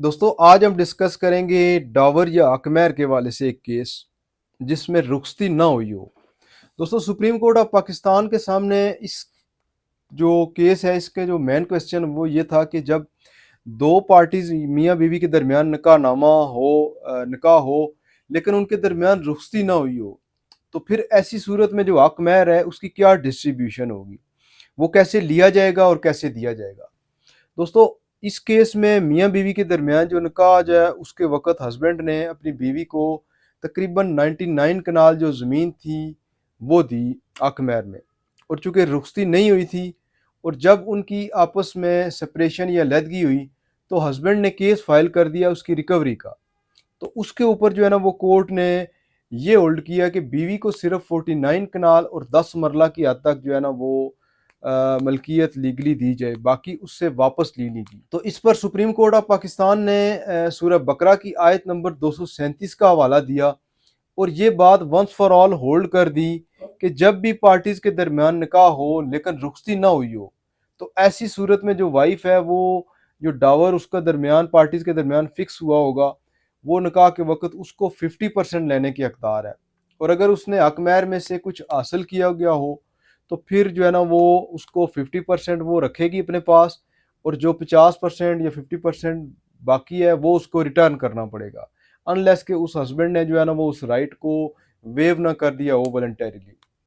दोस्तों आज हम डिस्कस करेंगे डावर या अकमैर के वाले से एक केस जिसमें रुखसती ना हुई हो। दोस्तों सुप्रीम कोर्ट ऑफ पाकिस्तान के सामने इस जो केस है इसके जो मेन क्वेश्चन वो ये था कि जब दो पार्टीज मियाँ बीवी के दरमियान निकाह हो लेकिन उनके दरमियान रुखसती ना हुई हो तो फिर ऐसी सूरत में जो अकमैर है उसकी क्या डिस्ट्रीब्यूशन होगी, वो कैसे लिया जाएगा और कैसे दिया जाएगा। दोस्तों इस केस में मियाँ बीवी के दरमियान जो निकाह जो है उसके वक़्त हस्बैंड ने अपनी बीवी को तकरीबन 99 कनाल जो ज़मीन थी वो दी आकमैर में, और चूँकि रुखसती नहीं हुई थी और जब उनकी आपस में सेपरेशन या अलहदगी हुई तो हस्बैंड ने केस फाइल कर दिया उसकी रिकवरी का। तो उसके ऊपर जो है ना वो कोर्ट ने ये होल्ड किया कि बीवी को सिर्फ 49 कनाल और 10 मरला की हद तक जो है ना वो मलकियत लीगली दी जाए, बाकी उससे वापस ली नहीं गई। तो इस पर सुप्रीम कोर्ट ऑफ पाकिस्तान ने सूरह बकरा की आयत नंबर 237 का हवाला दिया और ये बात वंस फॉर ऑल होल्ड कर दी कि जब भी पार्टीज के दरमियान निकाह हो लेकिन रुखसती ना हुई हो तो ऐसी सूरत में जो वाइफ है वो जो डावर उसका दरमियान पार्टीज के दरमियान फिक्स हुआ होगा वो निकाह के वक्त उसको 50% लेने की हकदार है, और अगर उसने हकमैर में से कुछ हासिल किया गया हो तो फिर जो है ना वो उसको 50% वो रखेगी अपने पास, और जो 50% या 50% बाकी है वो उसको रिटर्न करना पड़ेगा, अनलेस के उस हस्बैंड ने जो है ना वो उस राइट को वेव ना कर दिया हो वॉलंटरीली।